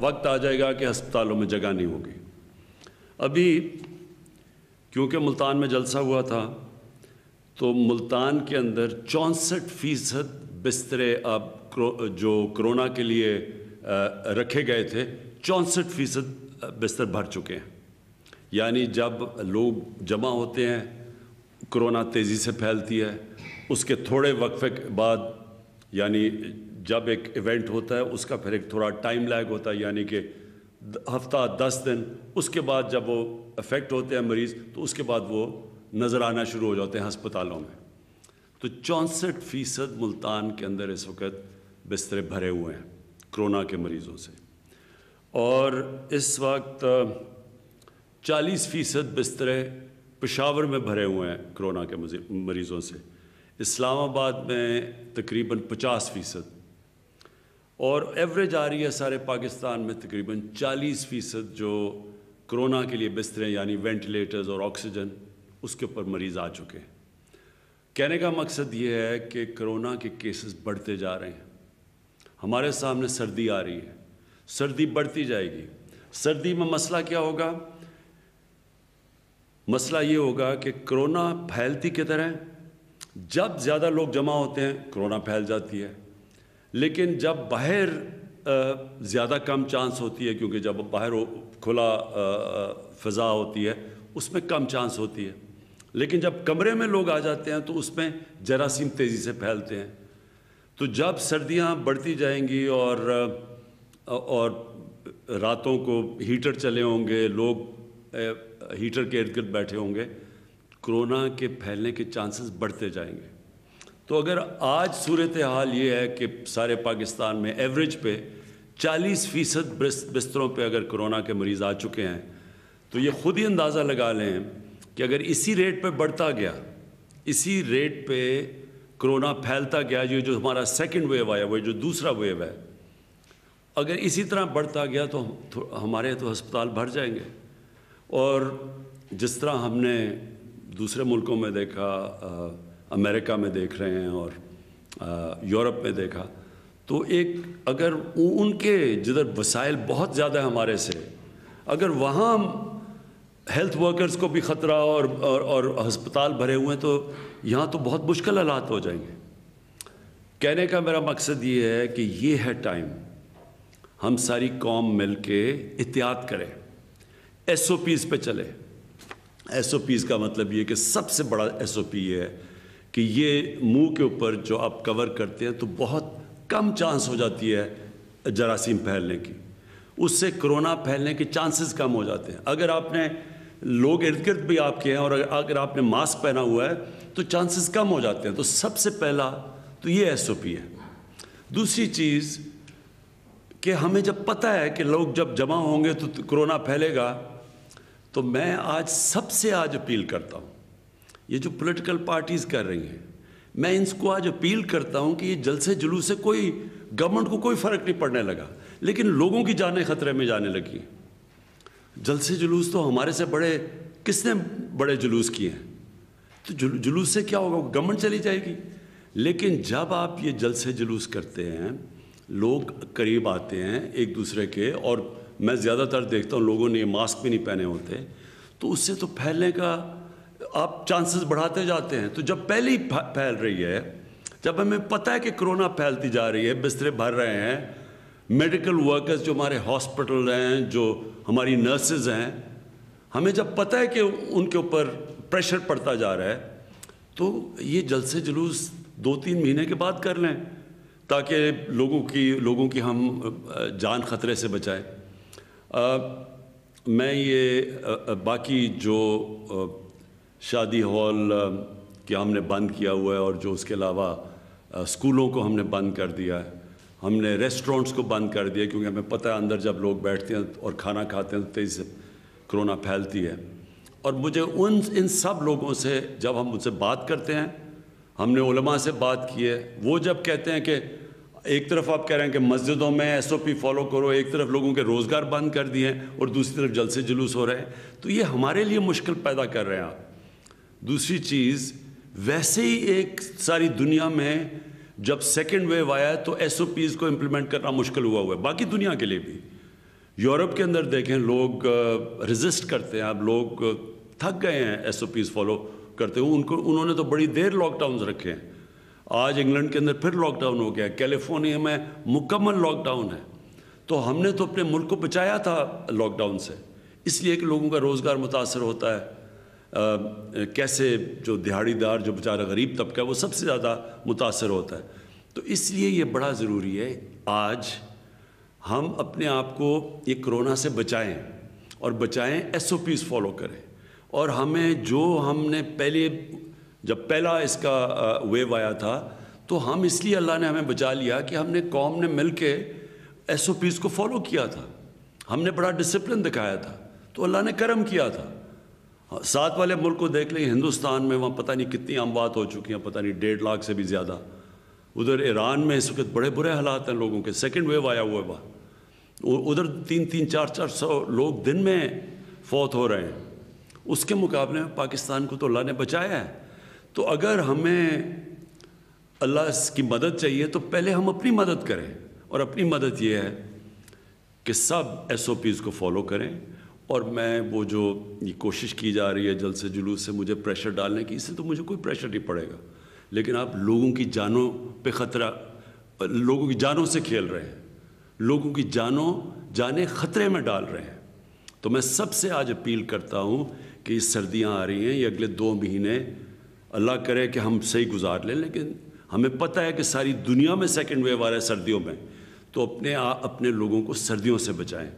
وقت آ جائے گا کہ ہسپتالوں میں جگہ نہیں ہوگی۔ ابھی کیونکہ ملتان میں جلسہ ہوا تھا تو ملتان کے اندر 64% بسترے اب جو کرونا کے لیے رکھے گئے تھے 64% بستر بھر چکے ہیں۔ یعنی جب لوگ جمع ہوتے ہیں کرونا تیزی سے پھیلتی ہے، اس کے تھوڑے وقفے کے بعد، یعنی جب ایک ایونٹ ہوتا ہے اس کا پھر ایک تھوڑا ٹائم لیگ ہوتا ہے، یعنی کہ ہفتہ 10 دن، اس کے بعد جب وہ افیکٹ ہوتے ہیں مریض تو اس کے بعد وہ نظر آنا شروع ہو جاتے ہیں ہسپتالوں میں۔ تو 64% ملتان کے اندر اس وقت بسترے بھرے ہوئے ہیں کرونا کے مریضوں سے، اور اس وقت 40% بسترے پشاور میں بھرے ہوئے ہیں کرونا کے مریضوں سے، اسلام آباد میں تقریباً 50%، اور ایوریج آ رہی ہے سارے پاکستان میں تقریباً 40% جو کرونا کے لیے بستریں یعنی وینٹیلیٹرز اور آکسیجن اس کے اوپر مریض آ چکے ہیں۔ کہنے کا مقصد یہ ہے کہ کرونا کے کیسز بڑھتے جا رہے ہیں، ہمارے سامنے سردی آ رہی ہے، سردی بڑھتی جائے گی۔ سردی میں مسئلہ کیا ہوگا؟ مسئلہ یہ ہوگا کہ کرونا پھیلتی کی طرح جب زیادہ لوگ جمع ہوتے ہیں کرونا پھیل جاتی ہے، لیکن جب باہر زیادہ کم چانس ہوتی ہے، کیونکہ جب باہر کھلا فضا ہوتی ہے اس میں کم چانس ہوتی ہے، لیکن جب کمرے میں لوگ آ جاتے ہیں تو اس میں جراثیم تیزی سے پھیلتے ہیں۔ تو جب سردیاں بڑھتی جائیں گی اور راتوں کو ہیٹر چلے ہوں گے، لوگ ہیٹر کے ارد گرد بیٹھے ہوں گے، کرونا کے پھیلنے کے چانسز بڑھتے جائیں گے۔ تو اگر آج صورتحال یہ ہے کہ سارے پاکستان میں ایوریج پہ 40% بستروں پہ اگر کرونا کے مریض آ چکے ہیں، تو یہ خود ہی اندازہ لگا لیں کہ اگر اسی ریٹ پہ بڑھتا گیا، اسی ریٹ پہ کرونا پھیلتا گیا، یہ جو ہمارا سیکنڈ ویو آیا، وہ جو دوسرا ویو ہے، اگر اسی طرح بڑھتا گیا تو ہمارے تو ہسپتال بھر جائیں گے۔ اور جس طرح ہم نے دوسرے ملکوں میں دیکھا، امریکہ میں دیکھ رہے ہیں اور یورپ میں دیکھا، تو ایک اگر ان کے جدھر وسائل بہت زیادہ ہیں ہمارے سے، اگر وہاں ہیلتھ ورکرز کو بھی خطرہ اور ہسپتال بھرے ہوئے ہیں تو یہاں تو بہت مشکل حالات ہو جائیں گے۔ کہنے کا میرا مقصد یہ ہے کہ یہ ہے ٹائم، ہم ساری قوم مل کے احتیاط کریں، ایس او پیز پہ چلے۔ ایس او پیز کا مطلب یہ کہ سب سے بڑا ایس او پی یہ ہے کہ یہ منہ کے اوپر جو آپ کور کرتے ہیں تو بہت کم چانس ہو جاتی ہے جراثیم پھیلنے کی، اس سے کرونا پھیلنے کے چانسز کم ہو جاتے ہیں۔ اگر آپ نے لوگ ارد گرد بھی آپ کے ہیں اور اگر آپ نے ماسک پہنا ہوا ہے تو چانسز کم ہو جاتے ہیں۔ تو سب سے پہلا تو یہ ایس او پی ہے۔ دوسری چیز کہ ہمیں جب پتہ ہے کہ لوگ جب جمع ہوں گے تو کرونا پھیلے گا، تو میں سب سے اپیل کرتا ہوں، یہ جو پولیٹیکل پارٹیز کر رہی ہیں، میں ان کو آج اپیل کرتا ہوں کہ یہ جلسے جلوس سے کوئی گورنمنٹ کو کوئی فرق نہیں پڑنے لگا، لیکن لوگوں کی جانیں خطرے میں جانے لگی ہیں۔ جلسے جلوس تو ہمارے سے بڑے کس نے بڑے جلوس کیے ہیں؟ تو جلوس سے کیا ہوگا؟ گورنمنٹ چلی جائے گی۔ لیکن جب آپ یہ جلسے جلوس کرتے ہیں، لوگ قریب آتے ہیں ایک دوسرے کے، اور میں زیادہ تر دیکھتا ہوں لوگوں نے یہ ماسک بھی نہیں پہنے ہوتے، تو اس سے تو پھیلنے کا آپ چانسز بڑھاتے جاتے ہیں۔ تو جب پہلے ہی پھیل رہی ہے، جب ہمیں پتہ ہے کہ کرونا پھیلتی جا رہی ہے، بسترے بھر رہے ہیں، میڈیکل ورکرز جو ہمارے ہاسپٹل ہیں، جو ہماری نرسز ہیں، ہمیں جب پتہ ہے کہ ان کے اوپر پریشر پڑتا جا رہا ہے، تو یہ جلسے جلوس 2-3 مہینے کے بعد کر لیں تاکہ لوگوں کی ہم جان خطرے سے بچائیں۔ میں یہ باقی جو شادی ہال کہ ہم نے بند کیا ہوا ہے، اور جو اس کے علاوہ اسکولوں کو ہم نے بند کر دیا ہے، ہم نے ریسٹورنٹس کو بند کر دیا، کیونکہ ہمیں پتہ ہے اندر جب لوگ بیٹھتے ہیں اور کھانا کھاتے ہیں تو تیزی سے کرونا پھیلتی ہے۔ اور مجھے ان سب لوگوں سے جب ہم ان سے بات کرتے ہیں، ہم نے علماء سے بات کی ہے، وہ جب کہتے ہیں کہ ایک طرف آپ کہہ رہے ہیں کہ مسجدوں میں ایس او پی فالو کرو، ایک طرف لوگوں کے روزگار بند کر دیے ہیں اور دوسری طرف جلسے جلوس ہو رہے ہیں، تو یہ ہمارے لیے مشکل پیدا کر رہے ہیں آپ۔ دوسری چیز، ویسے ہی ایک ساری دنیا میں جب سیکنڈ ویو آیا ہے تو ایس او پیز کو امپلیمنٹ کرنا مشکل ہوا ہے، باقی دنیا کے لیے بھی۔ یورپ کے اندر دیکھیں لوگ ریزسٹ کرتے ہیں، اب لوگ تھک گئے ہیں ایس او پیز فالو کرتے ہوئے، انہوں نے تو بڑی دیر لاک ڈاؤنز رکھے ہیں. آج انگلینڈ کے اندر پھر لاک ڈاؤن ہو گیا، کیلیفورنیا میں مکمل لاک ڈاؤن ہے. تو ہم نے تو اپنے ملک کو بچایا تھا لاک ڈاؤن سے، اس لیے کہ لوگوں کا روزگار متاثر ہوتا ہے. کیسے جو دہاڑی دار، جو بیچارہ غریب طبقہ ہے، وہ سب سے زیادہ متاثر ہوتا ہے. تو اس لیے یہ بڑا ضروری ہے آج ہم اپنے آپ کو یہ کرونا سے بچائیں، اور بچائیں ایس او پیز فالو کریں. اور ہمیں جو ہم نے جب پہلا اس کا ویو آیا تھا، تو ہم اس لیے اللہ نے ہمیں بچا لیا کہ ہم نے قوم نے مل کے ایس او پیز کو فالو کیا تھا، ہم نے بڑا ڈسپلن دکھایا تھا، تو اللہ نے کرم کیا تھا. ساتھ والے ملک کو دیکھ لیں، ہندوستان میں وہاں پتہ نہیں کتنی اموات ہو چکی ہیں، پتہ نہیں 1.5 لاکھ سے بھی زیادہ. ادھر ایران میں اس وقت بڑے برے حالات ہیں لوگوں کے، سیکنڈ ویو آیا ہوا ہے وہاں، ادھر 300-400 لوگ دن میں فوت ہو رہے ہیں. اس کے مقابلے میں پاکستان کو تو اللہ نے بچایا ہے. تو اگر ہمیں اللہ کی مدد چاہیے تو پہلے ہم اپنی مدد کریں، اور اپنی مدد یہ ہے کہ سب ایس او پیز کو فالو کریں. اور میں وہ جو یہ کوشش کی جا رہی ہے جلد سے جلوس سے مجھے پریشر ڈالنے کی، اس سے تو مجھے کوئی پریشر نہیں پڑے گا، لیکن آپ لوگوں کی جانوں پہ خطرہ، لوگوں کی جانوں سے کھیل رہے ہیں، لوگوں کی جانیں خطرے میں ڈال رہے ہیں. تو میں سب سے آج اپیل کرتا ہوں کہ یہ سردیاں آ رہی ہیں، یہ اگلے 2 مہینے اللہ کرے کہ ہم صحیح گزار لیں، لیکن ہمیں پتہ ہے کہ ساری دنیا میں سیکنڈ ویو آ رہا ہے سردیوں میں. تو اپنے لوگوں کو سردیوں سے بچائیں.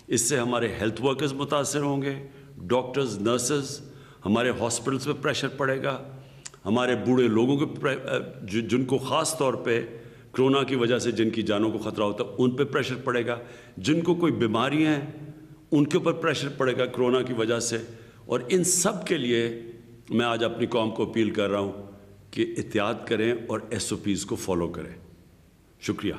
اس سے ہمارے ہیلتھ ورکرز متاثر ہوں گے، ڈاکٹرز، نرسز، ہمارے ہاسپٹلس پہ پریشر پڑے گا، ہمارے بوڑھے لوگوں کے جن کو خاص طور پہ کرونا کی وجہ سے جن کی جانوں کو خطرہ ہوتا ہے ان پہ پریشر پڑے گا، جن کو کوئی بیماریاں ہیں ان کے اوپر پریشر پڑے گا کرونا کی وجہ سے. اور ان سب کے لیے میں آج اپنی قوم کو اپیل کر رہا ہوں کہ احتیاط کریں اور ایس او پیز کو فالو کریں. شکریہ.